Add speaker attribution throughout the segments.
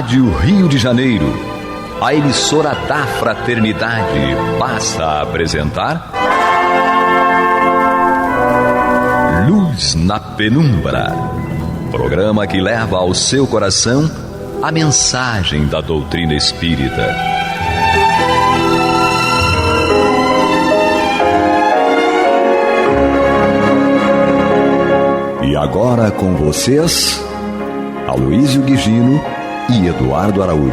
Speaker 1: Rádio Rio de Janeiro, a emissora da Fraternidade, passa a apresentar Luz na Penumbra, programa que leva ao seu coração a mensagem da doutrina espírita. E agora com vocês, Aloísio Guigino e Eduardo Araújo,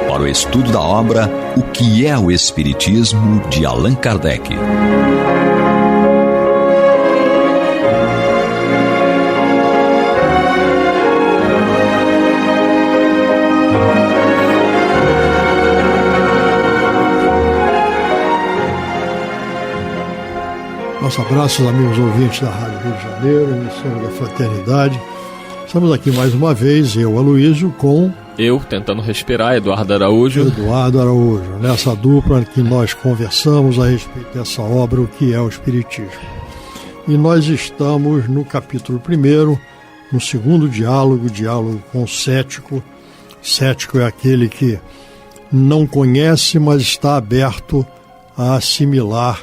Speaker 1: para o estudo da obra O que é o Espiritismo, de Allan Kardec.
Speaker 2: Nosso abraço, amigos ouvintes da Rádio Rio de Janeiro, emissora da Fraternidade. Estamos aqui mais uma vez, eu, Aloísio, com...
Speaker 3: Eu, tentando respirar, Eduardo Araújo.
Speaker 2: Eduardo Araújo, nessa dupla que nós conversamos a respeito dessa obra, O que é o Espiritismo. E nós estamos no capítulo 1º, no segundo diálogo com o cético. Cético é aquele que não conhece, mas está aberto a assimilar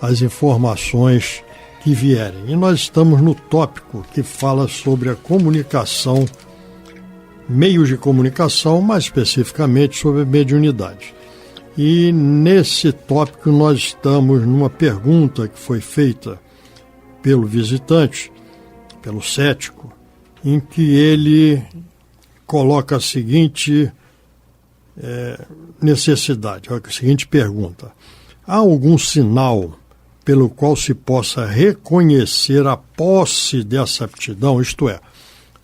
Speaker 2: as informações que vierem. E nós estamos no tópico que fala sobre a comunicação, meios de comunicação, mais especificamente sobre a mediunidade. E nesse tópico nós estamos numa pergunta que foi feita pelo visitante, pelo cético, em que ele coloca a seguinte necessidade, a seguinte pergunta: há algum sinal pelo qual se possa reconhecer a posse dessa aptidão? Isto é,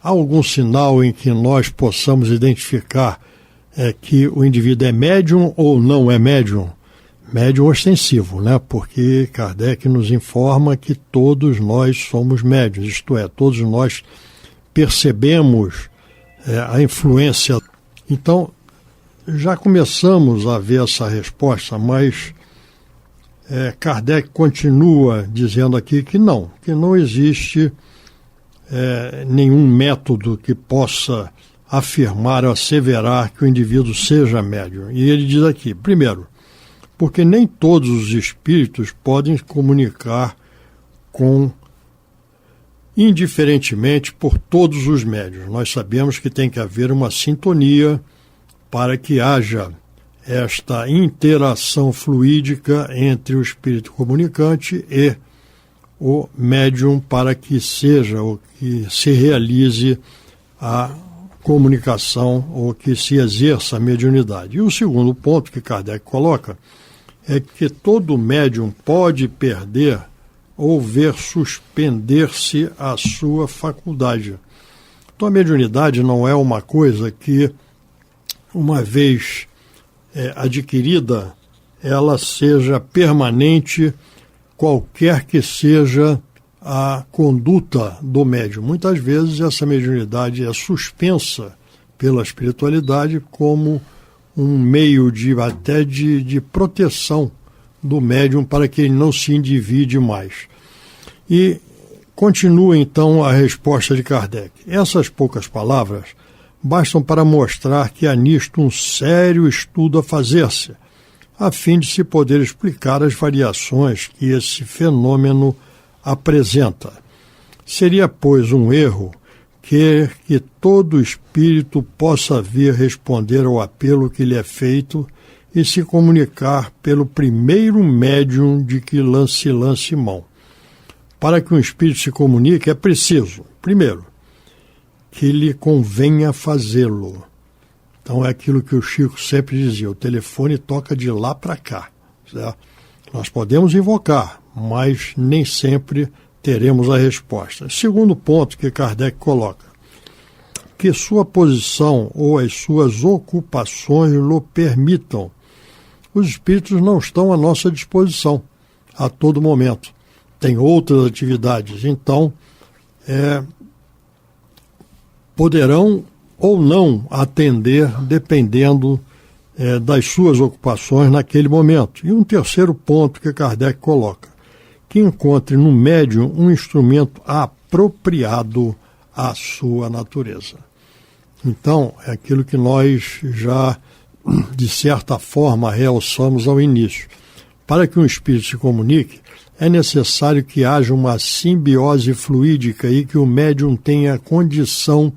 Speaker 2: há algum sinal em que nós possamos identificar que o indivíduo é médium ou não é médium? Médium ostensivo, né? Porque Kardec nos informa que todos nós somos médiuns, isto é, todos nós percebemos a influência. Então, já começamos a ver essa resposta, mas Kardec continua dizendo aqui que não existe nenhum método que possa afirmar ou asseverar que o indivíduo seja médium. E ele diz aqui, primeiro, porque nem todos os espíritos podem comunicar indiferentemente por todos os médiuns. Nós sabemos que tem que haver uma sintonia para que haja esta interação fluídica entre o espírito comunicante e o médium, para que seja ou que se realize a comunicação ou que se exerça a mediunidade. E o segundo ponto que Kardec coloca é que todo médium pode perder ou ver suspender-se a sua faculdade. Então a mediunidade não é uma coisa que, uma vez adquirida, ela seja permanente, qualquer que seja a conduta do médium. Muitas vezes essa mediunidade é suspensa pela espiritualidade como um meio até de proteção do médium para que ele não se endivide mais. E continua então a resposta de Kardec. Essas poucas palavras bastam para mostrar que há nisto um sério estudo a fazer-se, a fim de se poder explicar as variações que esse fenômeno apresenta. Seria, pois, um erro que todo espírito possa vir responder ao apelo que lhe é feito e se comunicar pelo primeiro médium de que lance mão. Para que um espírito se comunique é preciso, primeiro, que lhe convenha fazê-lo. Então é aquilo que o Chico sempre dizia, o telefone toca de lá para cá. Certo? Nós podemos invocar, mas nem sempre teremos a resposta. Segundo ponto que Kardec coloca, que sua posição ou as suas ocupações lhe permitam. Os espíritos não estão à nossa disposição a todo momento. Tem outras atividades, então poderão ou não atender, dependendo das suas ocupações naquele momento. E um terceiro ponto que Kardec coloca, que encontre no médium um instrumento apropriado à sua natureza. Então, é aquilo que nós já, de certa forma, realçamos ao início. Para que um espírito se comunique, é necessário que haja uma simbiose fluídica e que o médium tenha condição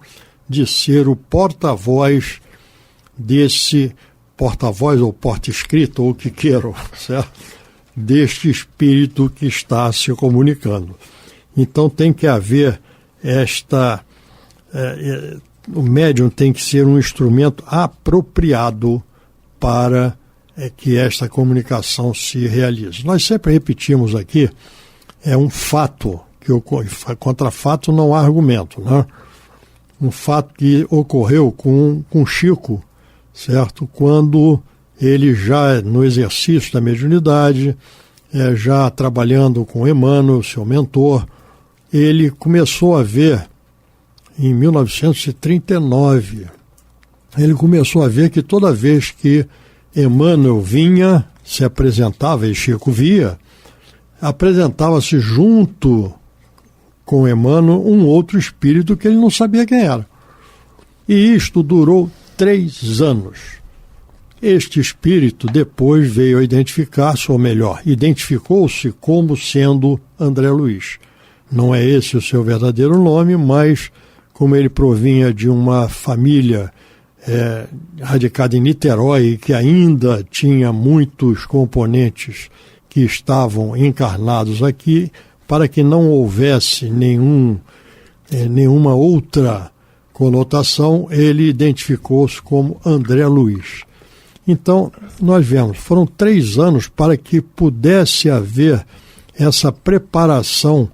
Speaker 2: de ser o porta-voz desse porta-voz ou porta-escrito, ou o que queiram, certo? Deste espírito que está se comunicando. Então tem que haver o médium tem que ser um instrumento apropriado para que esta comunicação se realize. Nós sempre repetimos aqui, é um fato, contra fato não há argumento, né? Um fato que ocorreu com Chico, certo? Quando ele já no exercício da mediunidade, já trabalhando com Emmanuel, seu mentor, ele começou a ver, em 1939, ele começou a ver que toda vez que Emmanuel vinha, se apresentava, e Chico via, apresentava-se junto com Emmanuel um outro espírito que ele não sabia quem era. E isto durou 3 anos. Este espírito depois veio a identificar-se, ou melhor, identificou-se como sendo André Luiz. Não é esse o seu verdadeiro nome, mas como ele provinha de uma família radicada em Niterói, que ainda tinha muitos componentes que estavam encarnados aqui, para que não houvesse nenhuma outra conotação, ele identificou-se como André Luiz. Então, nós vemos, foram 3 anos para que pudesse haver essa preparação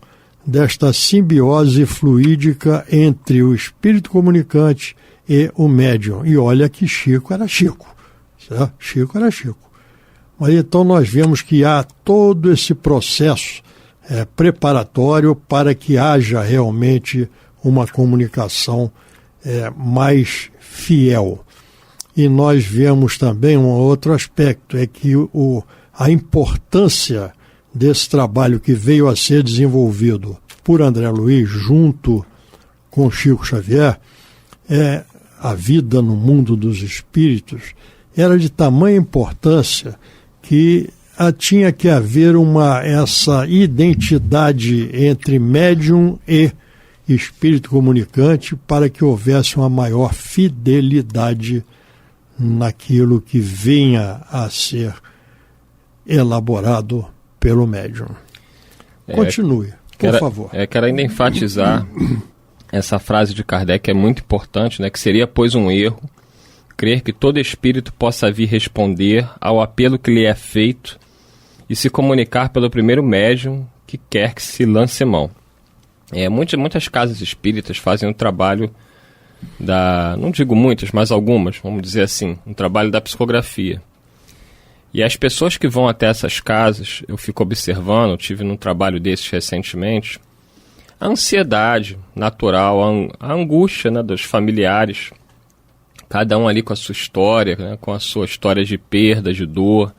Speaker 2: desta simbiose fluídica entre o espírito comunicante e o médium. E olha que Chico era Chico, certo? Chico era Chico. Mas então nós vemos que há todo esse processo preparatório para que haja realmente uma comunicação mais fiel. E nós vemos também um outro aspecto, é que a importância desse trabalho que veio a ser desenvolvido por André Luiz junto com Chico Xavier, a vida no mundo dos espíritos, era de tamanha importância que tinha que haver essa identidade entre médium e espírito comunicante para que houvesse uma maior fidelidade naquilo que venha a ser elaborado pelo médium. Continue, por favor.
Speaker 3: Quero ainda enfatizar essa frase de Kardec, é muito importante, né, que seria, pois, um erro crer que todo espírito possa vir responder ao apelo que lhe é feito e se comunicar pelo primeiro médium que quer que se lance mão. Muitas casas espíritas fazem um trabalho não digo muitas, mas algumas, vamos dizer assim, um trabalho da psicografia. E as pessoas que vão até essas casas, eu fico observando, eu tive num trabalho desses recentemente, a ansiedade natural, a angústia, né, dos familiares, cada um ali com a sua história, né, com a sua história de perda, de dor,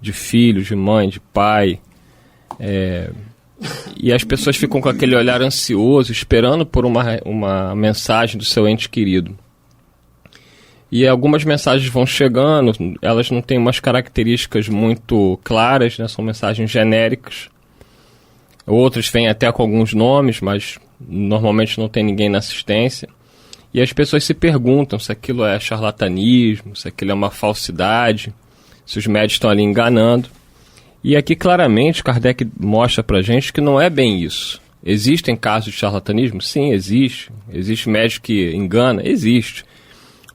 Speaker 3: de filho, de mãe, de pai. E as pessoas ficam com aquele olhar ansioso, esperando por uma mensagem do seu ente querido. E algumas mensagens vão chegando, elas não têm umas características muito claras, né, são mensagens genéricas. Outras vêm até com alguns nomes, mas normalmente não tem ninguém na assistência. E as pessoas se perguntam se aquilo é charlatanismo, se aquilo é uma falsidade, se os médios estão ali enganando. E aqui claramente Kardec mostra pra gente que não é bem isso. Existem casos de charlatanismo? Sim, existe. Existe médico que engana? Existe.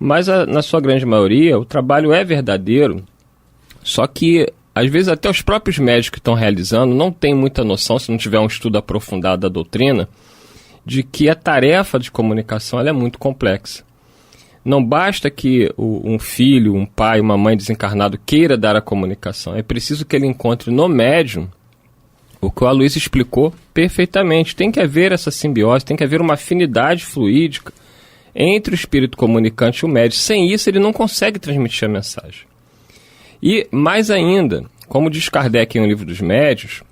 Speaker 3: Mas na sua grande maioria o trabalho é verdadeiro, só que às vezes até os próprios médicos que estão realizando não têm muita noção, se não tiver um estudo aprofundado da doutrina, de que a tarefa de comunicação ela é muito complexa. Não basta que um filho, um pai, uma mãe desencarnado queira dar a comunicação. É preciso que ele encontre no médium o que o Aloysio explicou perfeitamente. Tem que haver essa simbiose, tem que haver uma afinidade fluídica entre o espírito comunicante e o médium. Sem isso, ele não consegue transmitir a mensagem. E, mais ainda, como diz Kardec em O Livro dos Médiuns,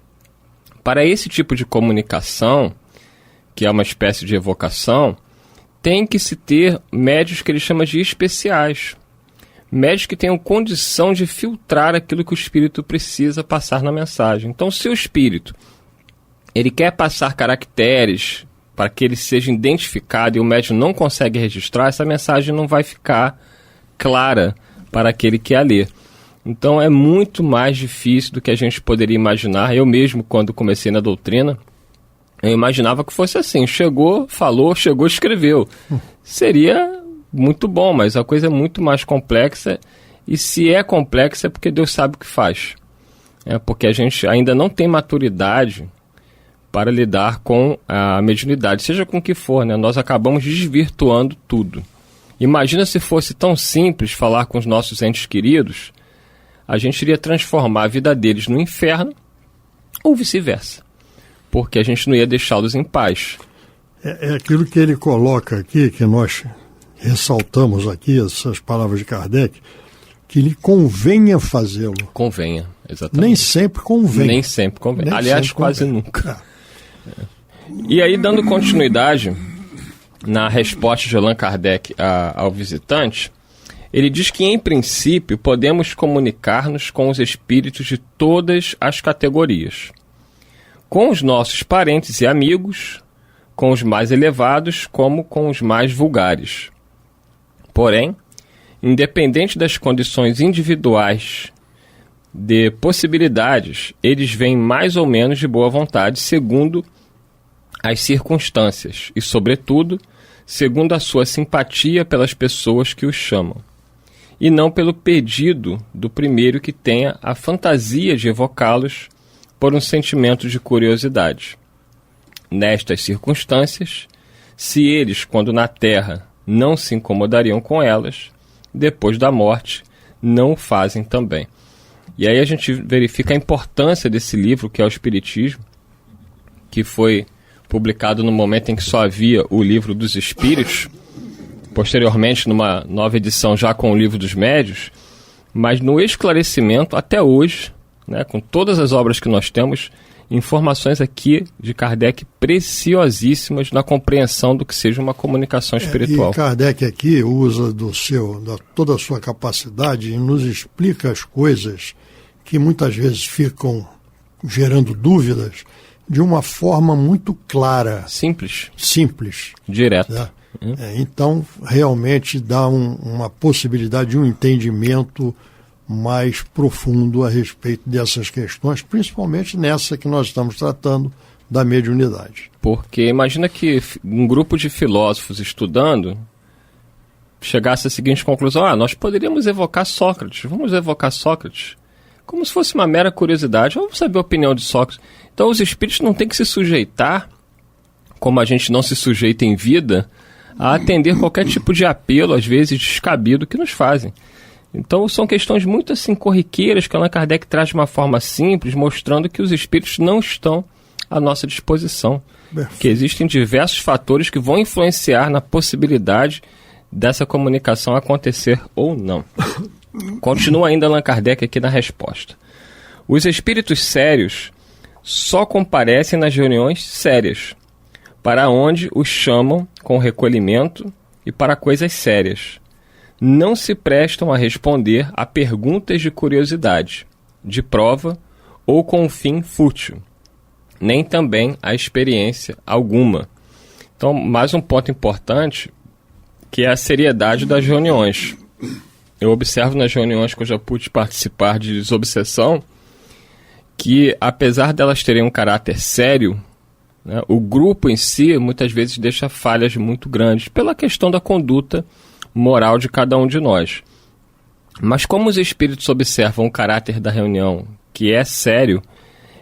Speaker 3: para esse tipo de comunicação, que é uma espécie de evocação, tem que se ter médios que ele chama de especiais. Médios que tenham condição de filtrar aquilo que o espírito precisa passar na mensagem. Então, se o espírito ele quer passar caracteres para que ele seja identificado e o médium não consegue registrar, essa mensagem não vai ficar clara para aquele que a lê. Então, é muito mais difícil do que a gente poderia imaginar. Eu mesmo, quando comecei na doutrina, eu imaginava que fosse assim. Chegou, falou, chegou, escreveu. Seria muito bom, mas a coisa é muito mais complexa, e se é complexa é porque Deus sabe o que faz. É porque a gente ainda não tem maturidade para lidar com a mediunidade, seja com o que for, né? Nós acabamos desvirtuando tudo. Imagina se fosse tão simples falar com os nossos entes queridos, a gente iria transformar a vida deles no inferno, ou vice-versa, porque a gente não ia deixá-los em paz.
Speaker 2: É aquilo que ele coloca aqui, que nós ressaltamos aqui, essas palavras de Kardec, que lhe convenha fazê-lo.
Speaker 3: Convenha, exatamente.
Speaker 2: Nem sempre convém.
Speaker 3: Nem sempre convém.
Speaker 2: Nem
Speaker 3: Aliás,
Speaker 2: sempre
Speaker 3: quase
Speaker 2: convém.
Speaker 3: nunca. E aí, dando continuidade na resposta de Allan Kardec ao visitante, ele diz que, em princípio, podemos comunicar-nos com os espíritos de todas as categorias. Com os nossos parentes e amigos, com os mais elevados como com os mais vulgares. Porém, independente das condições individuais de possibilidades, eles vêm mais ou menos de boa vontade, segundo as circunstâncias e, sobretudo, segundo a sua simpatia pelas pessoas que os chamam, e não pelo pedido do primeiro que tenha a fantasia de evocá-los por um sentimento de curiosidade. Nestas circunstâncias, se eles, quando na terra, não se incomodariam com elas, depois da morte, não o fazem também. E aí a gente verifica a importância desse livro, que é o Espiritismo, que foi publicado no momento em que só havia o Livro dos Espíritos, posteriormente numa nova edição já com o Livro dos Médios, mas no esclarecimento, até hoje, né, com todas as obras que nós temos, informações aqui de Kardec preciosíssimas na compreensão do que seja uma comunicação espiritual.
Speaker 2: E Kardec aqui usa toda a sua capacidade e nos explica as coisas que muitas vezes ficam gerando dúvidas de uma forma muito clara.
Speaker 3: Simples.
Speaker 2: Direto.
Speaker 3: Né?
Speaker 2: Então, realmente dá uma possibilidade de um entendimento mais profundo a respeito dessas questões, principalmente nessa que nós estamos tratando, da mediunidade.
Speaker 3: Porque imagina que um grupo de filósofos estudando chegasse à seguinte conclusão: nós poderíamos evocar Sócrates, vamos evocar Sócrates, como se fosse uma mera curiosidade, vamos saber a opinião de Sócrates. Então os espíritos não têm que se sujeitar, como a gente não se sujeita em vida, a atender qualquer tipo de apelo, às vezes descabido, que nos fazem. Então são questões muito assim corriqueiras que Allan Kardec traz de uma forma simples, mostrando que os espíritos não estão à nossa disposição. Que existem diversos fatores que vão influenciar na possibilidade dessa comunicação acontecer ou não. Continua ainda Allan Kardec aqui na resposta. Os espíritos sérios só comparecem nas reuniões sérias, para onde os chamam com recolhimento e para coisas sérias. Não se prestam a responder a perguntas de curiosidade, de prova ou com um fim fútil, nem também a experiência alguma. Então, mais um ponto importante, que é a seriedade das reuniões. Eu observo nas reuniões que eu já pude participar de desobsessão, que apesar delas terem um caráter sério, né, o grupo em si muitas vezes deixa falhas muito grandes pela questão da conduta moral de cada um de nós. Mas como os espíritos observam o caráter da reunião, que é sério,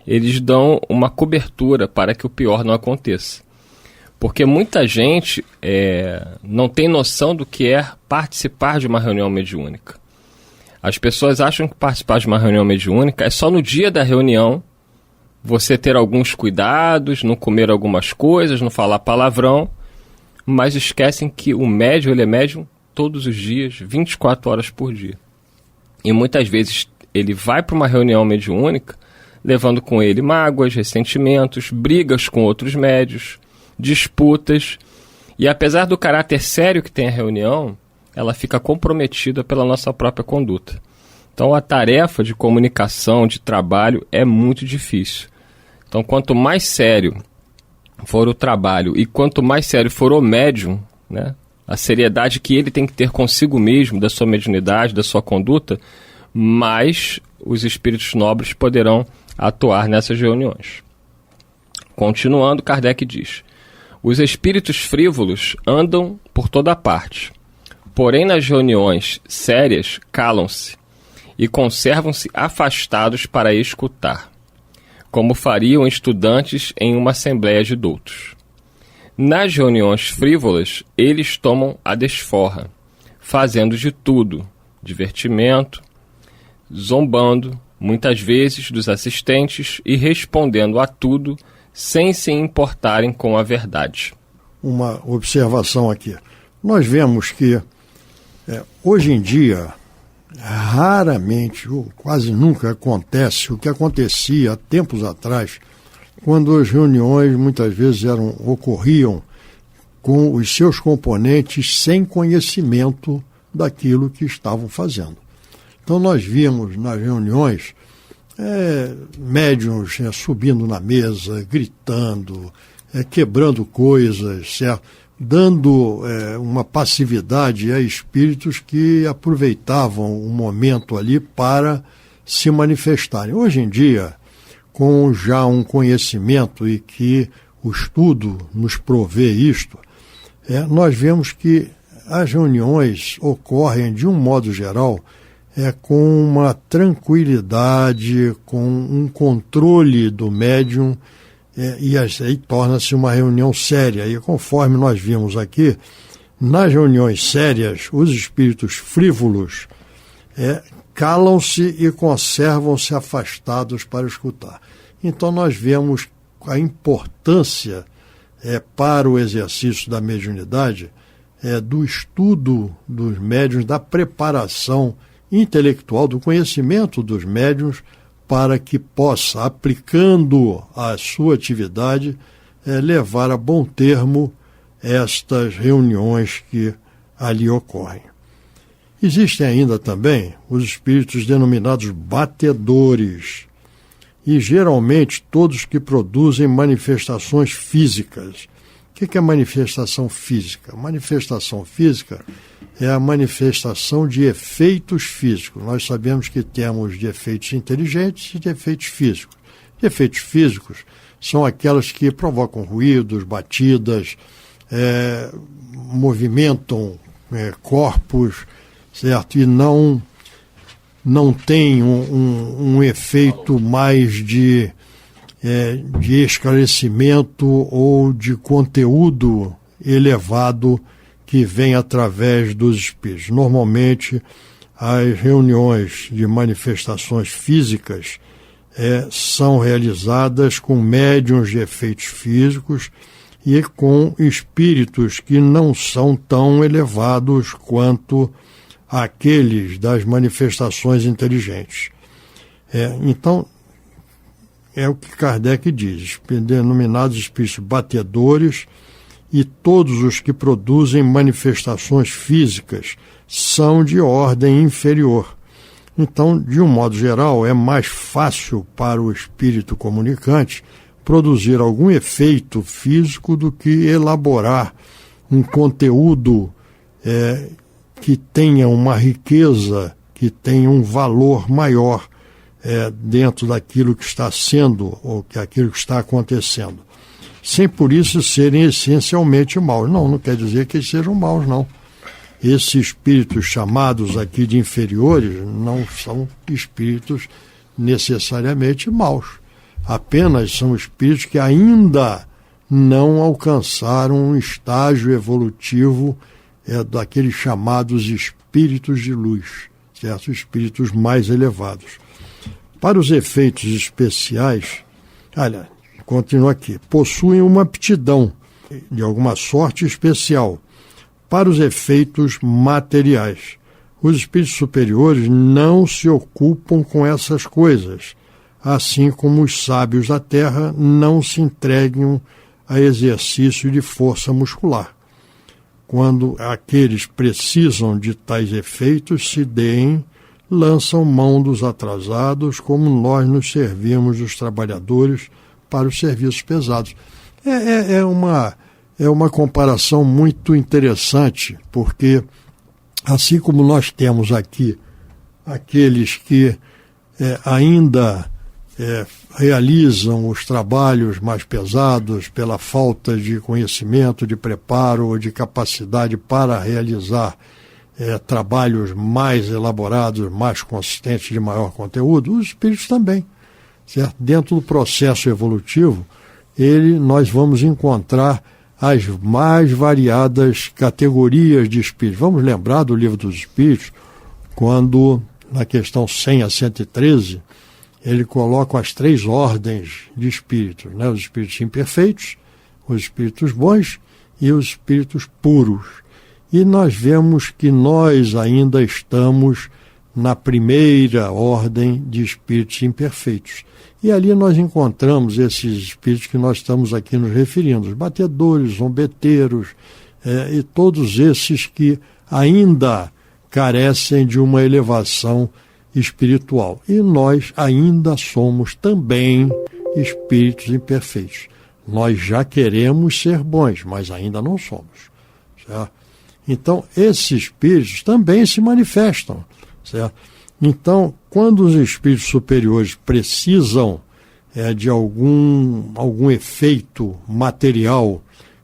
Speaker 3: eles dão uma cobertura para que o pior não aconteça. Porque muita gente não tem noção do que é participar de uma reunião mediúnica. As pessoas acham que participar de uma reunião mediúnica é só no dia da reunião você ter alguns cuidados, não comer algumas coisas, não falar palavrão, mas esquecem que o médium, ele é médium todos os dias, 24 horas por dia. E muitas vezes ele vai para uma reunião mediúnica levando com ele mágoas, ressentimentos, brigas com outros médios, disputas, E apesar do caráter sério que tem a reunião, ela fica comprometida pela nossa própria conduta. Então a tarefa de comunicação, de trabalho, é muito difícil. Então quanto mais sério for o trabalho e quanto mais sério for o médium, né, a seriedade que ele tem que ter consigo mesmo, da sua mediunidade, da sua conduta, mais os espíritos nobres poderão atuar nessas reuniões. Continuando, Kardec diz: os espíritos frívolos andam por toda parte, porém nas reuniões sérias calam-se e conservam-se afastados para escutar, como fariam estudantes em uma assembleia de doutos. Nas reuniões frívolas, eles tomam a desforra, fazendo de tudo, divertimento, zombando, muitas vezes, dos assistentes e respondendo a tudo sem se importarem com a verdade.
Speaker 2: Uma observação aqui. Nós vemos que, hoje em dia, raramente, ou quase nunca acontece o que acontecia há tempos atrás, quando as reuniões muitas vezes ocorriam com os seus componentes sem conhecimento daquilo que estavam fazendo. Então nós víamos nas reuniões médiuns subindo na mesa, gritando, quebrando coisas, certo? Dando uma passividade a espíritos que aproveitavam o momento ali para se manifestarem. Hoje em dia, com já um conhecimento e que o estudo nos provê isto, nós vemos que as reuniões ocorrem, de um modo geral, com uma tranquilidade, com um controle do médium, e aí torna-se uma reunião séria. E conforme nós vimos aqui, nas reuniões sérias, os espíritos frívolos calam-se e conservam-se afastados para escutar. Então nós vemos a importância para o exercício da mediunidade do estudo dos médiuns, da preparação intelectual, do conhecimento dos médiuns, para que possa, aplicando a sua atividade, levar a bom termo estas reuniões que ali ocorrem. Existem ainda também os espíritos denominados batedores, e geralmente todos que produzem manifestações físicas. O que é manifestação física? Manifestação física é a manifestação de efeitos físicos. Nós sabemos que temos de efeitos inteligentes e de efeitos físicos. De efeitos físicos são aquelas que provocam ruídos, batidas, movimentam corpos, certo? E não tem um efeito mais de esclarecimento ou de conteúdo elevado que vem através dos espíritos. Normalmente, as reuniões de manifestações físicas são realizadas com médiuns de efeitos físicos e com espíritos que não são tão elevados quanto aqueles das manifestações inteligentes. Então, é o que Kardec diz, denominados espíritos batedores, e todos os que produzem manifestações físicas são de ordem inferior. Então, de um modo geral, é mais fácil para o espírito comunicante produzir algum efeito físico do que elaborar um conteúdo que tenha uma riqueza, que tenha um valor maior dentro daquilo que está sendo ou aquilo que está acontecendo. Sem por isso serem essencialmente maus. Não quer dizer que eles sejam maus, não. Esses espíritos chamados aqui de inferiores não são espíritos necessariamente maus. Apenas são espíritos que ainda não alcançaram um estágio evolutivo daqueles chamados espíritos de luz, certo? Espíritos mais elevados. Para os efeitos especiais, continua aqui, possuem uma aptidão de alguma sorte especial para os efeitos materiais. Os espíritos superiores não se ocupam com essas coisas, assim como os sábios da Terra não se entregam a exercício de força muscular. quando aqueles precisam de tais efeitos se deem, lançam mão dos atrasados, como nós nos servimos dos trabalhadores para os serviços pesados. É uma comparação muito interessante, porque assim como nós temos aqui aqueles que ainda realizam os trabalhos mais pesados pela falta de conhecimento, de preparo ou de capacidade para realizar trabalhos mais elaborados, mais consistentes, de maior conteúdo, os espíritos também. Certo? Dentro do processo evolutivo, nós vamos encontrar as mais variadas categorias de espíritos. Vamos lembrar do Livro dos Espíritos, quando, na questão 100 a 113, ele coloca as 3 ordens de espíritos, né? Os espíritos imperfeitos, os espíritos bons e os espíritos puros. E nós vemos que nós ainda estamos na primeira ordem de espíritos imperfeitos. E ali nós encontramos esses espíritos que nós estamos aqui nos referindo, os batedores, zombeteiros, e todos esses que ainda carecem de uma elevação espiritual. E nós ainda somos também espíritos imperfeitos. Nós já queremos ser bons, mas ainda não somos. Certo? Então, esses espíritos também se manifestam. Certo? Então, quando os espíritos superiores precisam de algum efeito material,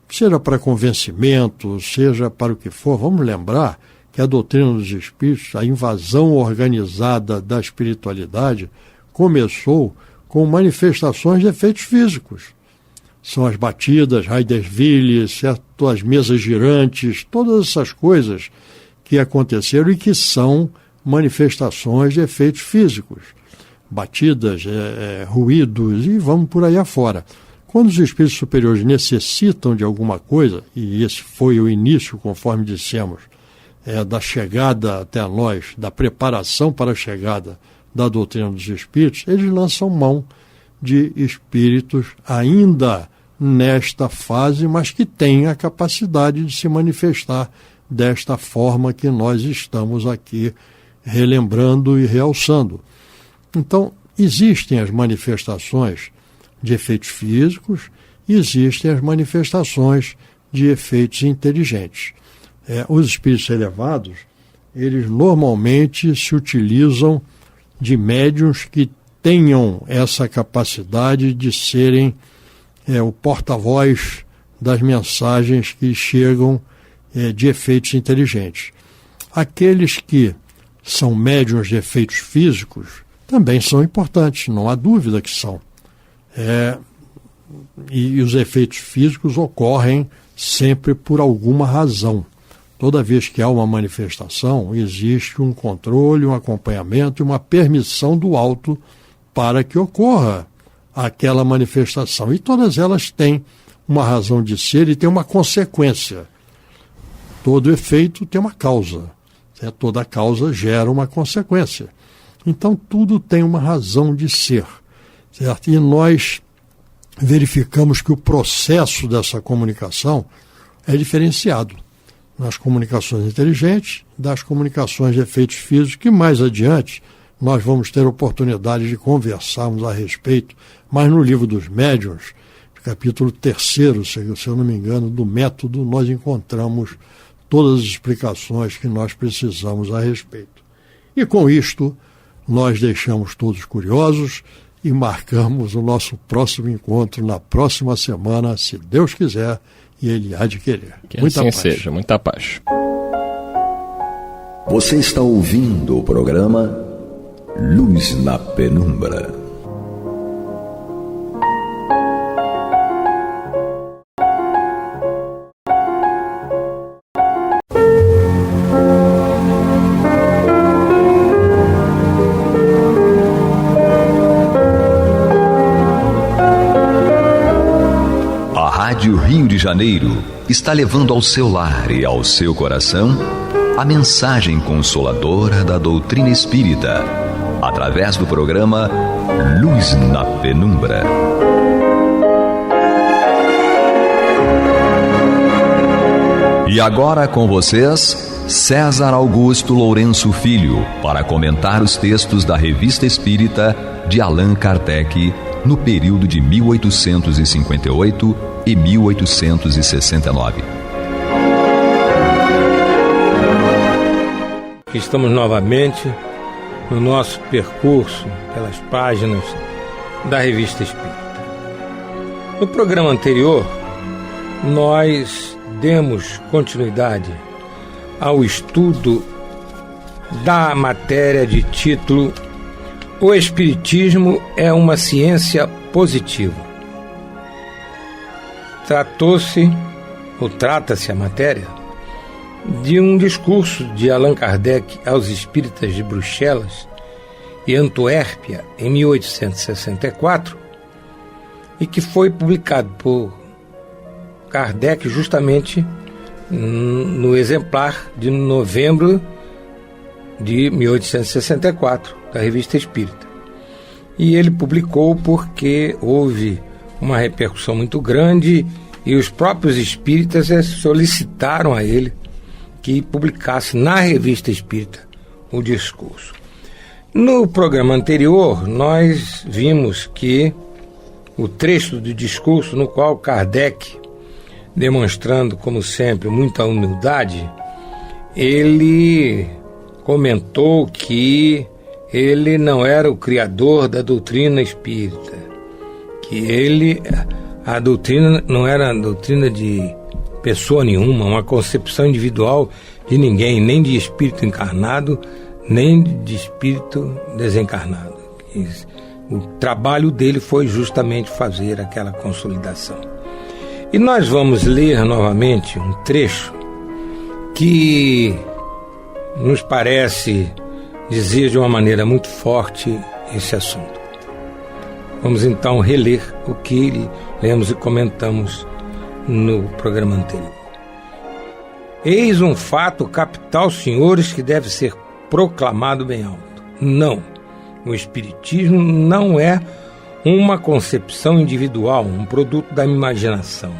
Speaker 2: seja para convencimento, seja para o que for, vamos lembrar que a doutrina dos espíritos, a invasão organizada da espiritualidade, começou com manifestações de efeitos físicos. São as batidas, Heiderswille, certo? As mesas girantes, todas essas coisas que aconteceram e que são manifestações de efeitos físicos. Batidas, ruídos e vamos por aí afora. Quando os espíritos superiores necessitam de alguma coisa, e esse foi o início, conforme dissemos, da chegada até nós, da preparação para a chegada da doutrina dos espíritos, eles lançam mão de espíritos ainda nesta fase, mas que têm a capacidade de se manifestar desta forma que nós estamos aqui relembrando e realçando. Então, existem as manifestações de efeitos físicos e existem as manifestações de efeitos inteligentes. Os espíritos elevados, eles normalmente se utilizam de médiuns que tenham essa capacidade de serem o porta-voz das mensagens que chegam de efeitos inteligentes. Aqueles que são médiuns de efeitos físicos também são importantes, não há dúvida que são. E os efeitos físicos ocorrem sempre por alguma razão. Toda vez que há uma manifestação, existe um controle, um acompanhamento e uma permissão do alto para que ocorra aquela manifestação. E todas elas têm uma razão de ser e têm uma consequência. Todo efeito tem uma causa. Toda causa gera uma consequência. Então, tudo tem uma razão de ser. Certo? E nós verificamos que o processo dessa comunicação é diferenciado nas comunicações inteligentes, das comunicações de efeitos físicos, que mais adiante nós vamos ter oportunidade de conversarmos a respeito, mas no Livro dos Médiuns, capítulo 3º, se eu não me engano, do método, nós encontramos todas as explicações que nós precisamos a respeito. E com isto, nós deixamos todos curiosos e marcamos o nosso próximo encontro na próxima semana, se Deus quiser, e Ele há de querer.
Speaker 3: Que muita assim paz. Seja, muita paz.
Speaker 1: Você está ouvindo o programa Luz na Penumbra. A Rádio Rio de Janeiro está levando ao seu lar e ao seu coração a mensagem consoladora da doutrina espírita, através do programa Luz na Penumbra. E agora com vocês, César Augusto Lourenço Filho, para comentar os textos da Revista Espírita de Allan Kardec no período de 1858 e 1869.
Speaker 4: Estamos novamente no nosso percurso pelas páginas da Revista Espírita. No programa anterior, nós demos continuidade ao estudo da matéria de título O Espiritismo é uma ciência positiva. Trata-se a matéria de um discurso de Allan Kardec aos espíritas de Bruxelas e Antuérpia em 1864 e que foi publicado por Kardec justamente no exemplar de novembro de 1864 da Revista Espírita. E ele publicou porque houve uma repercussão muito grande e os próprios espíritas solicitaram a ele que publicasse na Revista Espírita o discurso. No programa anterior, nós vimos que o trecho do discurso no qual Kardec, demonstrando, como sempre, muita humildade, ele comentou que ele não era o criador da doutrina espírita, que a doutrina não era a doutrina de pessoa nenhuma, uma concepção individual de ninguém, nem de espírito encarnado, nem de espírito desencarnado. O trabalho dele foi justamente fazer aquela consolidação. E nós vamos ler novamente um trecho que nos parece dizer de uma maneira muito forte esse assunto. Vamos então reler o que lemos e comentamos no programa anterior. Eis um fato capital, senhores, que deve ser proclamado bem alto. Não, o Espiritismo não é uma concepção individual, um produto da imaginação.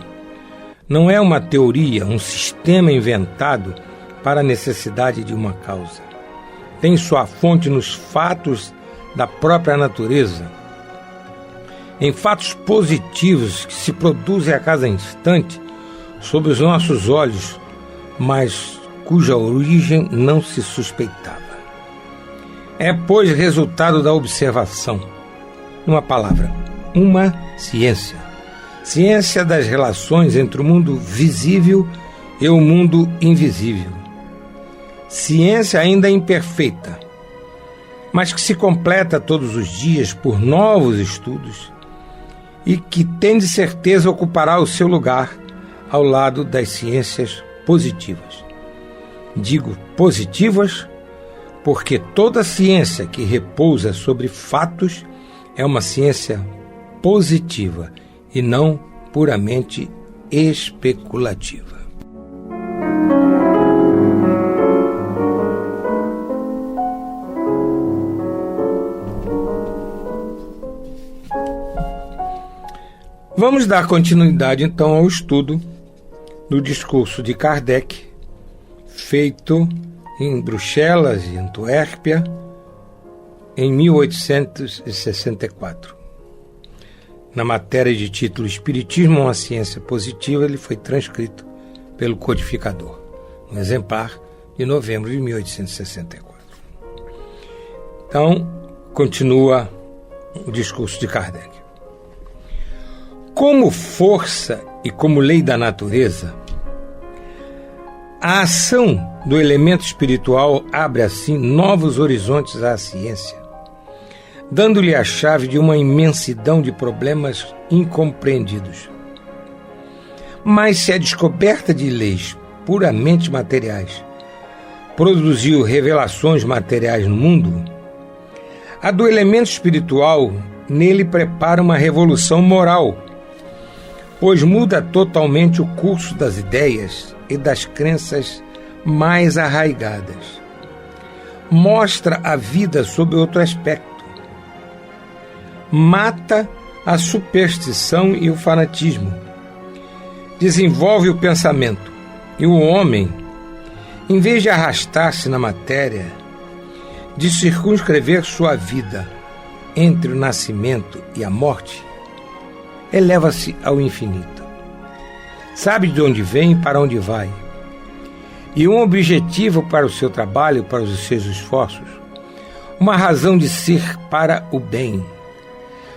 Speaker 4: Não é uma teoria, um sistema inventado para a necessidade de uma causa. Tem sua fonte nos fatos da própria natureza, em fatos positivos que se produzem a cada instante sob os nossos olhos, mas cuja origem não se suspeitava. É, pois, resultado da observação. Numa palavra, uma ciência. Ciência das relações entre o mundo visível e o mundo invisível. Ciência ainda imperfeita, mas que se completa todos os dias por novos estudos e que tem de certeza ocupará o seu lugar ao lado das ciências positivas. Digo positivas porque toda ciência que repousa sobre fatos é uma ciência positiva e não puramente especulativa. Vamos dar continuidade então ao estudo do discurso de Kardec, feito em Bruxelas e Antuérpia em 1864. Na matéria de título Espiritismo, uma ciência positiva, ele foi transcrito pelo codificador, no exemplar de novembro de 1864. Então, continua o discurso de Kardec. Como força e como lei da natureza, a ação do elemento espiritual abre assim novos horizontes à ciência, dando-lhe a chave de uma imensidão de problemas incompreendidos. Mas se a descoberta de leis puramente materiais produziu revelações materiais no mundo, a do elemento espiritual nele prepara uma revolução moral, pois muda totalmente o curso das ideias e das crenças mais arraigadas. Mostra a vida sob outro aspecto. Mata a superstição e o fanatismo. Desenvolve o pensamento, E o homem, em vez de arrastar-se na matéria, de circunscrever sua vida entre o nascimento e a morte, eleva-se ao infinito. Sabe de onde vem e para onde vai. E um objetivo para o seu trabalho, para os seus esforços. Uma razão de ser para o bem.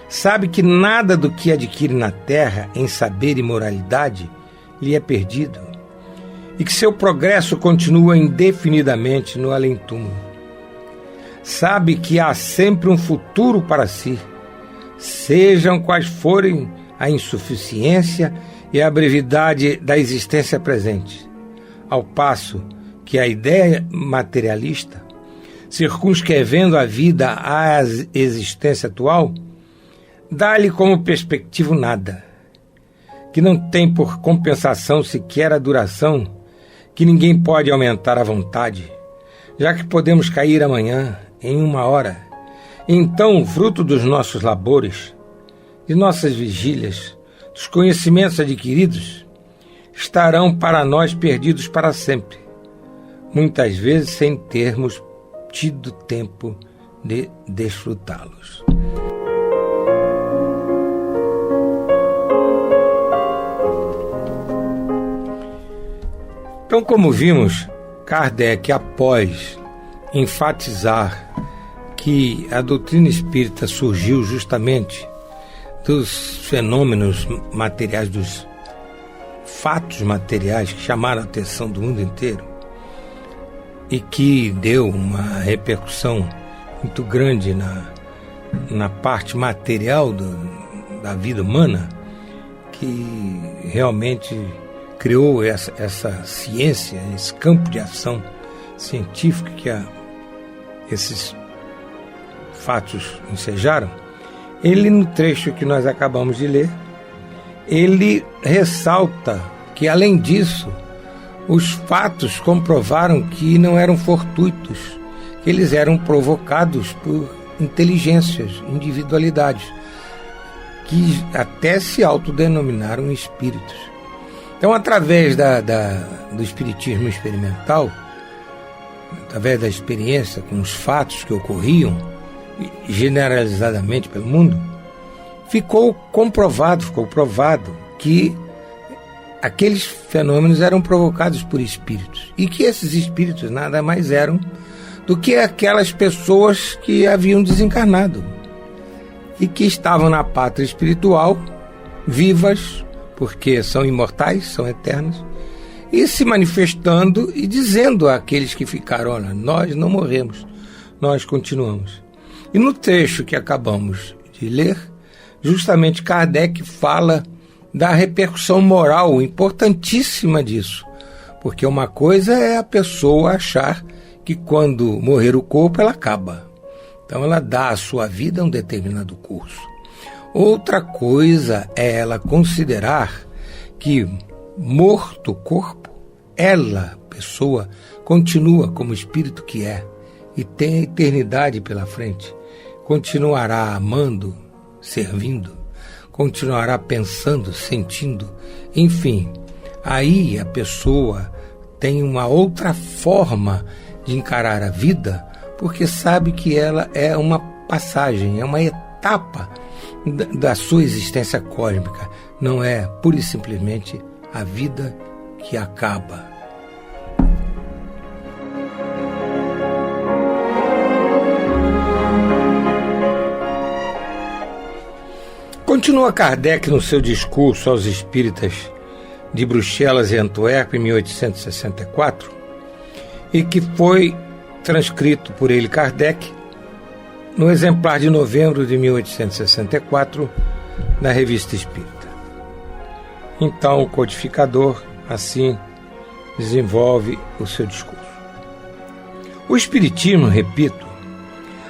Speaker 4: Sabe que nada do que adquire na terra em saber e moralidade lhe é perdido. E que seu progresso continua indefinidamente no além-túmulo. Sabe que há sempre um futuro para si, sejam quais forem a insuficiência e a brevidade da existência presente, ao passo que a ideia materialista, circunscrevendo a vida à existência atual, dá-lhe como perspectiva nada, que não tem por compensação sequer a duração, que ninguém pode aumentar à vontade, já que podemos cair amanhã, em 1 hora. Então, fruto dos nossos labores, de nossas vigílias, dos conhecimentos adquiridos, estarão para nós perdidos para sempre, muitas vezes sem termos tido tempo de desfrutá-los. Então, como vimos, Kardec, após enfatizar que a doutrina espírita surgiu justamente dos fenômenos materiais, dos fatos materiais que chamaram a atenção do mundo inteiro e que deu uma repercussão muito grande na parte material da vida humana, que realmente criou essa ciência, esse campo de ação científica que esses fatos ensejaram. Ele, no trecho que nós acabamos de ler, ele ressalta que, além disso, os fatos comprovaram que não eram fortuitos, que eles eram provocados por inteligências, individualidades, que até se autodenominaram espíritos. Então, através do espiritismo experimental, através da experiência com os fatos que ocorriam generalizadamente pelo mundo, ficou provado que aqueles fenômenos eram provocados por espíritos e que esses espíritos nada mais eram do que aquelas pessoas que haviam desencarnado e que estavam na pátria espiritual, vivas, porque são imortais, são eternos, e se manifestando e dizendo àqueles que ficaram: olha, nós não morremos, nós continuamos. E no trecho que acabamos de ler, justamente Kardec fala da repercussão moral importantíssima disso, porque uma coisa é a pessoa achar que quando morrer o corpo ela acaba, então ela dá à sua vida um determinado curso. Outra coisa é ela considerar que, morto o corpo, ela, pessoa, continua como espírito que é e tem a eternidade pela frente, continuará amando, servindo, continuará pensando, sentindo, enfim, aí a pessoa tem uma outra forma de encarar a vida, porque sabe que ela é uma passagem, é uma etapa da sua existência cósmica, não é pura e simplesmente a vida que acaba. Continua Kardec no seu discurso aos espíritas de Bruxelas e Antuérpia em 1864, e que foi transcrito por ele, Kardec, no exemplar de novembro de 1864 da Revista Espírita. Então o codificador assim desenvolve o seu discurso. O Espiritismo, repito,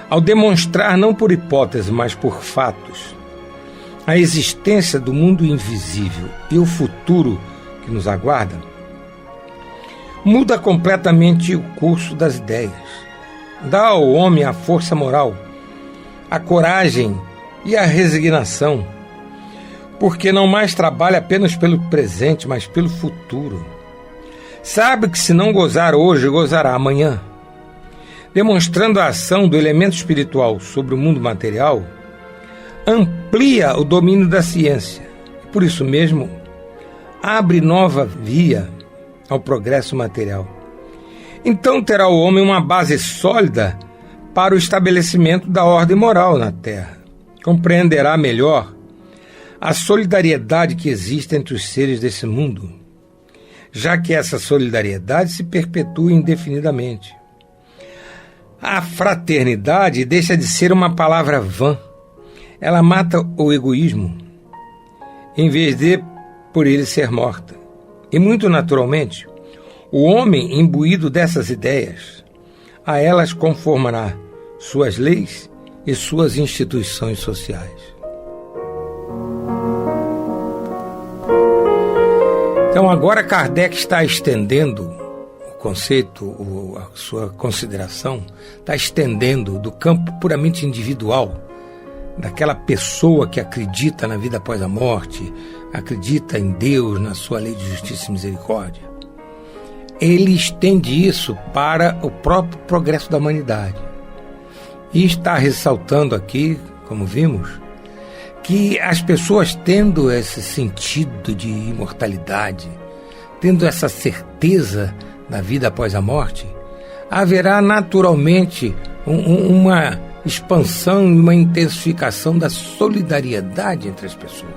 Speaker 4: ao demonstrar não por hipótese, mas por fatos, a existência do mundo invisível e o futuro que nos aguarda, muda completamente o curso das ideias, dá ao homem a força moral, a coragem e a resignação, porque não mais trabalha apenas pelo presente, mas pelo futuro. Sabe que se não gozar hoje, gozará amanhã. Demonstrando a ação do elemento espiritual sobre o mundo material, amplia o domínio da ciência. Por isso mesmo, abre nova via ao progresso material. Então terá o homem uma base sólida para o estabelecimento da ordem moral na Terra. Compreenderá melhor a solidariedade que existe entre os seres desse mundo, já que essa solidariedade se perpetua indefinidamente. A fraternidade deixa de ser uma palavra vã. Ela mata o egoísmo, em vez de por ele ser morta. E muito naturalmente, o homem imbuído dessas ideias, a elas conformará suas leis e suas instituições sociais. Então agora Kardec está estendendo o conceito, a sua consideração, está estendendo do campo puramente individual, daquela pessoa que acredita na vida após a morte, acredita em Deus, na sua lei de justiça e misericórdia. Ele estende isso para o próprio progresso da humanidade. E está ressaltando aqui, como vimos, que as pessoas tendo esse sentido de imortalidade, tendo essa certeza da vida após a morte, haverá naturalmente uma expansão e uma intensificação da solidariedade entre as pessoas.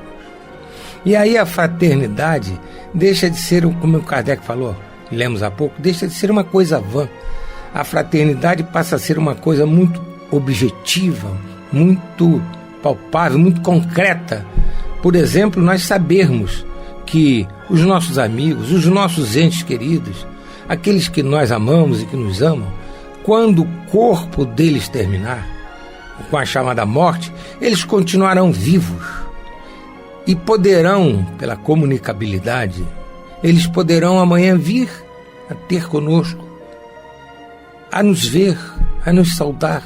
Speaker 4: E aí a fraternidade deixa de ser, como o Kardec falou, lemos há pouco, deixa de ser uma coisa vã. A fraternidade passa a ser uma coisa muito objetiva, muito palpável, muito concreta. Por exemplo, nós sabermos que os nossos amigos, os nossos entes queridos, aqueles que nós amamos e que nos amam, quando o corpo deles terminar, com a chamada morte, eles continuarão vivos e poderão, pela comunicabilidade, eles poderão amanhã vir a ter conosco, a nos ver, a nos saudar,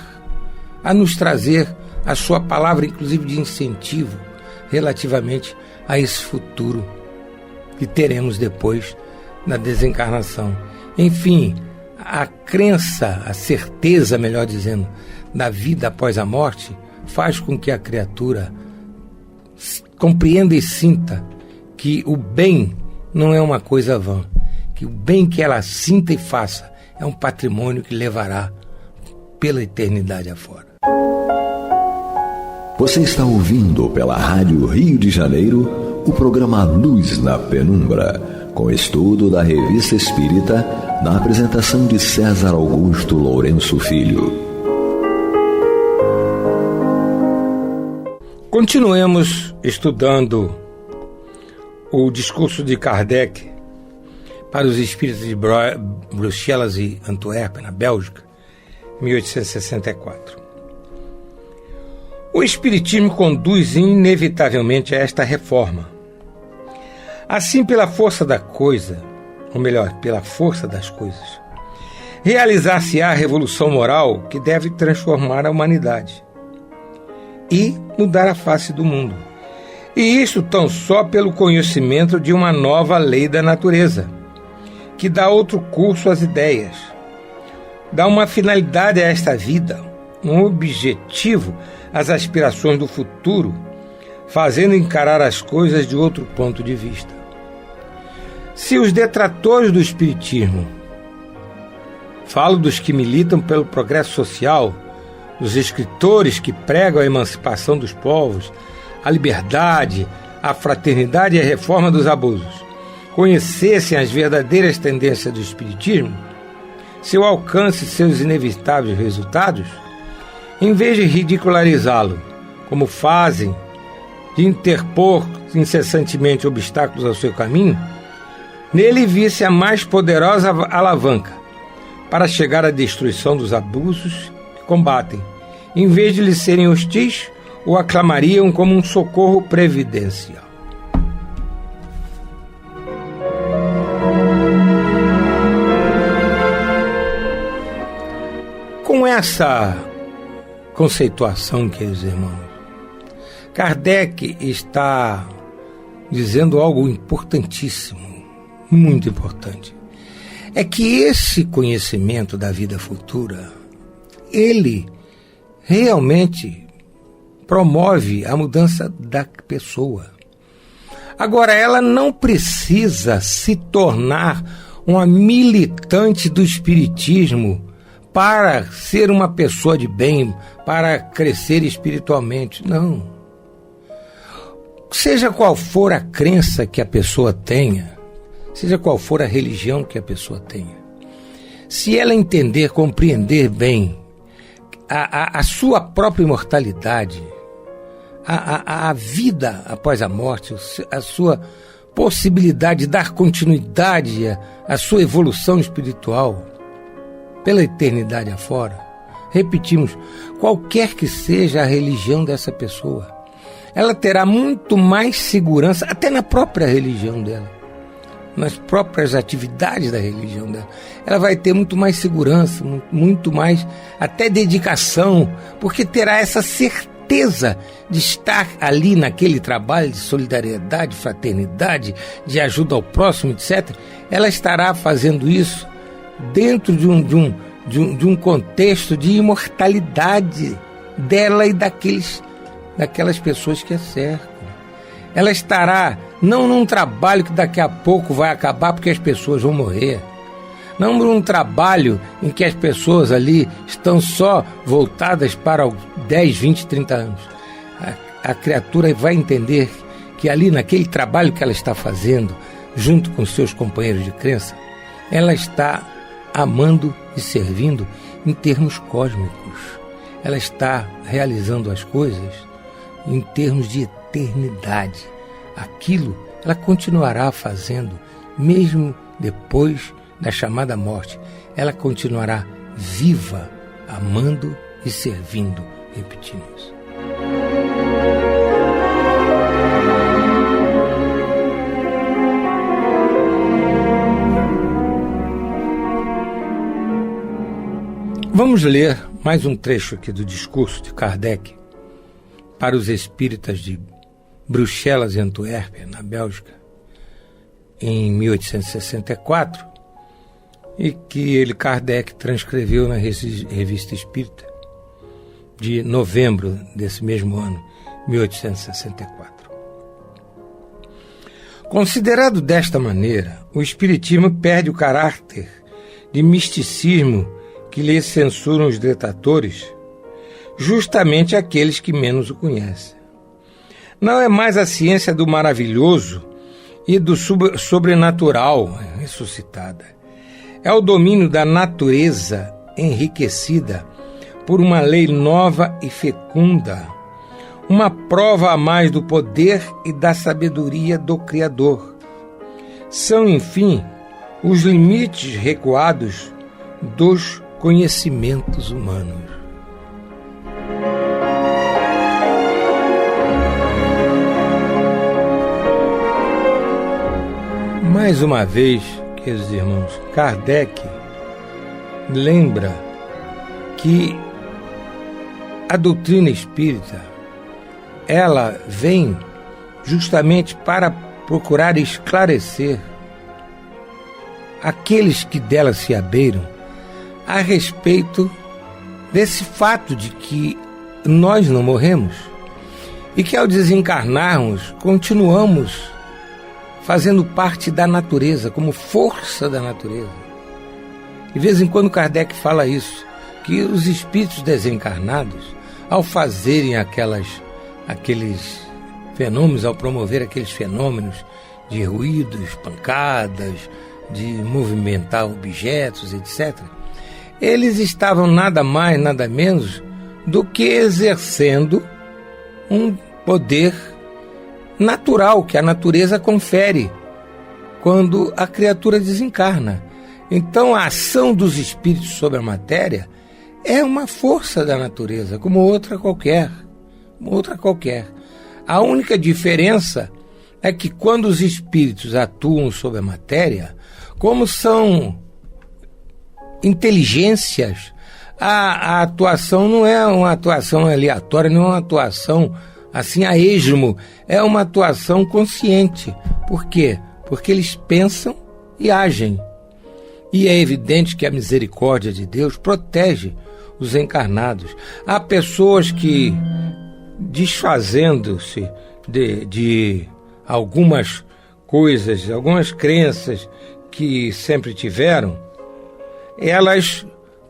Speaker 4: a nos trazer a sua palavra, inclusive de incentivo, relativamente a esse futuro que teremos depois na desencarnação. Enfim, a crença, a certeza, melhor dizendo, da vida após a morte faz com que a criatura compreenda e sinta que o bem não é uma coisa vã, que o bem que ela sinta e faça é um patrimônio que levará pela eternidade afora.
Speaker 1: Você está ouvindo pela Rádio Rio de Janeiro o programa Luz na Penumbra, com estudo da Revista Espírita, na apresentação de César Augusto Lourenço Filho.
Speaker 4: Continuemos estudando o discurso de Kardec para os espíritos de Bruxelas e Antuérpia, na Bélgica, 1864. O Espiritismo conduz inevitavelmente a esta reforma. Assim, pela força da coisa, ou melhor, pela força das coisas, realizar-se-á a revolução moral que deve transformar a humanidade e mudar a face do mundo. E isso tão só pelo conhecimento de uma nova lei da natureza, que dá outro curso às ideias, dá uma finalidade a esta vida, um objetivo às aspirações do futuro, fazendo encarar as coisas de outro ponto de vista. Se os detratores do Espiritismo, falo dos que militam pelo progresso social, dos escritores que pregam a emancipação dos povos, a liberdade, a fraternidade e a reforma dos abusos, conhecessem as verdadeiras tendências do Espiritismo, seu alcance e seus inevitáveis resultados, em vez de ridicularizá-lo, como fazem, de interpor incessantemente obstáculos ao seu caminho, nele visse a mais poderosa alavanca para chegar à destruição dos abusos que combatem, em vez de lhe serem hostis, o aclamariam como um socorro previdencial. Com essa conceituação, queridos irmãos, Kardec está dizendo algo importantíssimo, muito importante. é que esse conhecimento da vida futura, ele realmente promove a mudança da pessoa. Agora, ela não precisa se tornar uma militante do espiritismo para ser uma pessoa de bem, para crescer espiritualmente. Não. Seja qual for a crença que a pessoa tenha, seja qual for a religião que a pessoa tenha, se ela entender, compreender bem a sua própria imortalidade, a vida após a morte, a sua possibilidade de dar continuidade à sua evolução espiritual pela eternidade afora, repetimos, qualquer que seja a religião dessa pessoa, ela terá muito mais segurança, até na própria religião dela, nas próprias atividades da religião dela. Ela vai ter muito mais segurança, muito mais até dedicação, porque terá essa certeza de estar ali naquele trabalho de solidariedade, fraternidade, de ajuda ao próximo, etc. Ela estará fazendo isso dentro de um contexto de imortalidade dela e daquelas pessoas que a cercam. Ela estará não num trabalho que daqui a pouco vai acabar porque as pessoas vão morrer. Não num trabalho em que as pessoas ali estão só voltadas para 10, 20, 30 anos. A criatura vai entender que ali naquele trabalho que ela está fazendo, junto com seus companheiros de crença, ela está amando e servindo em termos cósmicos. Ela está realizando as coisas em termos de eternidade. Aquilo ela continuará fazendo, mesmo depois da chamada morte. Ela continuará viva, amando e servindo. Repetimos. Vamos ler mais um trecho aqui do discurso de Kardec para os espíritas de Bruxelas e Antuérpia, na Bélgica, em 1864, e que Kardec transcreveu na Revista Espírita de novembro desse mesmo ano, 1864. Considerado desta maneira, o Espiritismo perde o caráter de misticismo que lhe censuram os detratores, justamente aqueles que menos o conhecem. Não é mais a ciência do maravilhoso e do sobrenatural ressuscitada. É o domínio da natureza enriquecida por uma lei nova e fecunda, uma prova a mais do poder e da sabedoria do Criador. São, enfim, os limites recuados dos conhecimentos humanos. Mais uma vez, queridos irmãos, Kardec lembra que a doutrina espírita, ela vem justamente para procurar esclarecer aqueles que dela se abeiram a respeito desse fato de que nós não morremos e que ao desencarnarmos continuamos fazendo parte da natureza, como força da natureza. De vez em quando Kardec fala isso, que os espíritos desencarnados, ao fazerem aqueles fenômenos, ao promover aqueles fenômenos de ruídos, pancadas, de movimentar objetos, etc., eles estavam nada mais, nada menos do que exercendo um poder natural que a natureza confere quando a criatura desencarna. Então a ação dos espíritos sobre a matéria é uma força da natureza, como outra qualquer. A única diferença é que quando os espíritos atuam sobre a matéria, como são inteligências, a atuação não é uma atuação aleatória, não é uma atuação assim a esmo, é uma atuação consciente. Por quê? Porque eles pensam e agem. E é evidente que a misericórdia de Deus protege os encarnados. Há pessoas que, desfazendo-se de algumas coisas, algumas crenças que sempre tiveram, elas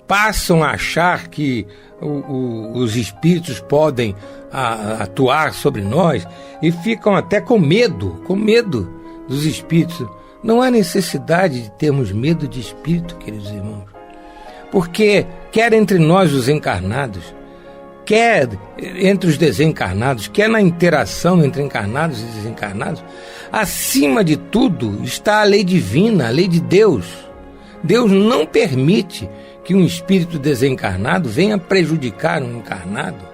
Speaker 4: passam a achar que os espíritos podem atuar sobre nós e ficam até com medo dos espíritos. Não há necessidade de termos medo de espírito, queridos irmãos, porque quer entre nós os encarnados, quer entre os desencarnados, quer na interação entre encarnados e desencarnados, acima de tudo está a lei divina, a lei de Deus. Deus não permite que um espírito desencarnado venha prejudicar um encarnado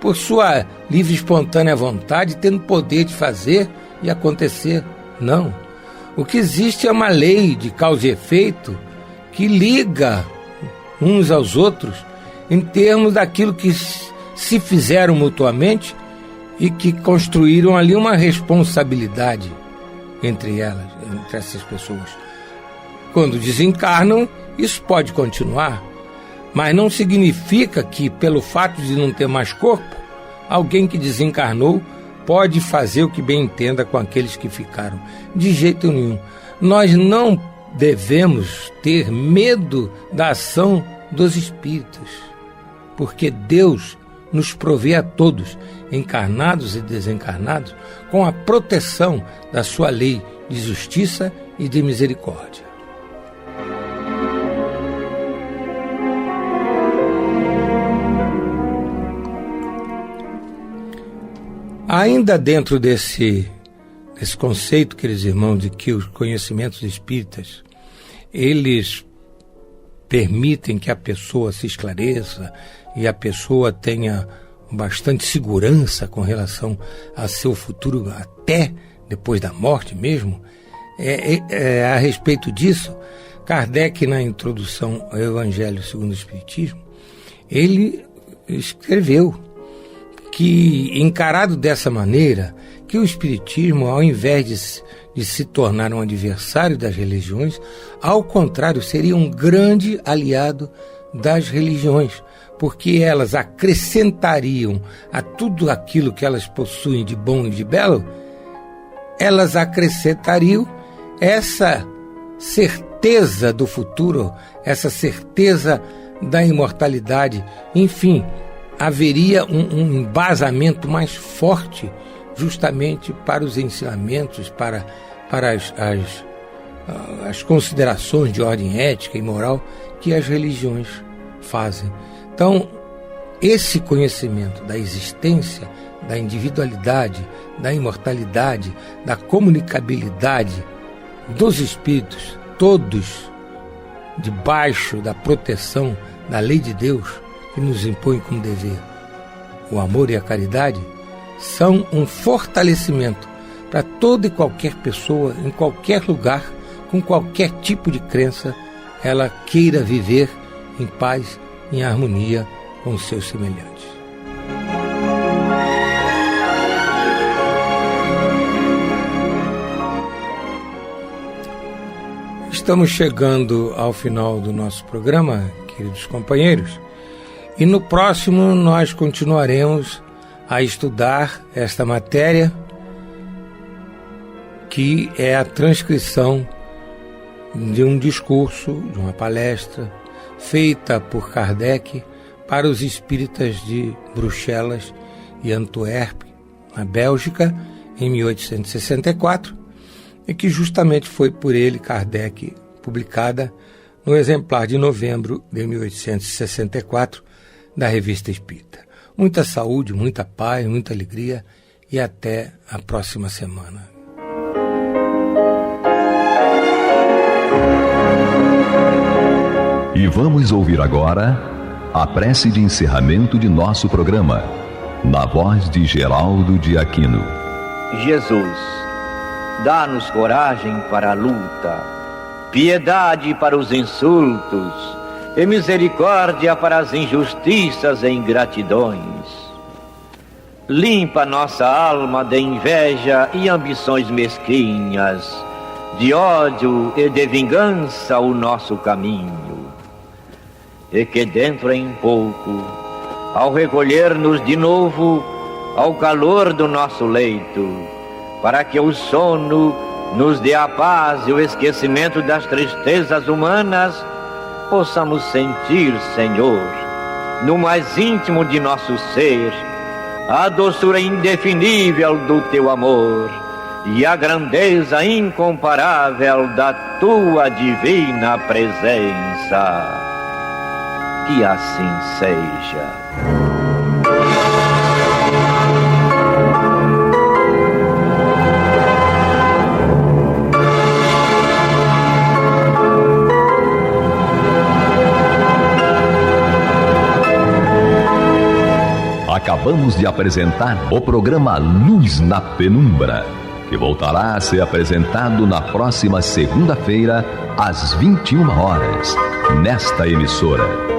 Speaker 4: por sua livre e espontânea vontade, tendo poder de fazer e acontecer. Não. O que existe é uma lei de causa e efeito que liga uns aos outros em termos daquilo que se fizeram mutuamente e que construíram ali uma responsabilidade entre elas, entre essas pessoas. Quando desencarnam, isso pode continuar, mas não significa que, pelo fato de não ter mais corpo, alguém que desencarnou pode fazer o que bem entenda com aqueles que ficaram. De jeito nenhum. Nós não devemos ter medo da ação dos espíritos, porque Deus nos provê a todos, encarnados e desencarnados, com a proteção da sua lei de justiça e de misericórdia. Ainda dentro desse conceito, queridos irmãos, de que os conhecimentos espíritas, eles permitem que a pessoa se esclareça e a pessoa tenha bastante segurança com relação a seu futuro, até depois da morte mesmo. A respeito disso, Kardec, na introdução ao Evangelho segundo o Espiritismo, ele escreveu que, encarado dessa maneira, que o Espiritismo, ao invés de se tornar um adversário das religiões, ao contrário, seria um grande aliado das religiões, porque elas acrescentariam a tudo aquilo que elas possuem de bom e de belo, elas acrescentariam essa certeza do futuro, essa certeza da imortalidade, enfim, haveria um embasamento mais forte justamente para os ensinamentos, para as considerações de ordem ética e moral que as religiões fazem. Então, esse conhecimento da existência, da individualidade, da imortalidade, da comunicabilidade dos espíritos, todos debaixo da proteção da lei de Deus, que nos impõe como dever o amor e a caridade, são um fortalecimento para toda e qualquer pessoa, em qualquer lugar, com qualquer tipo de crença, ela queira viver em paz, em harmonia com os seus semelhantes. Estamos chegando ao final do nosso programa, queridos companheiros, e no próximo nós continuaremos a estudar esta matéria, que é a transcrição de um discurso, de uma palestra, feita por Kardec para os espíritas de Bruxelas e Antuérpia, na Bélgica, em 1864, e que justamente foi por ele, Kardec, publicada no exemplar de novembro de 1864 da Revista Espírita. Muita saúde, muita paz, muita alegria e até a próxima semana.
Speaker 1: E vamos ouvir agora a prece de encerramento de nosso programa, na voz de Geraldo de Aquino.
Speaker 5: Jesus, dá-nos coragem para a luta, piedade para os insultos e misericórdia para as injustiças e ingratidões. Limpa nossa alma de inveja e ambições mesquinhas, de ódio e de vingança o nosso caminho, e que dentro em pouco, ao recolher-nos de novo ao calor do nosso leito, para que o sono nos dê a paz e o esquecimento das tristezas humanas, possamos sentir, Senhor, no mais íntimo de nosso ser, a doçura indefinível do Teu amor e a grandeza incomparável da Tua divina presença. Que assim seja.
Speaker 1: Acabamos de apresentar o programa Luz na Penumbra, que voltará a ser apresentado na próxima segunda-feira, às 21 horas, nesta emissora.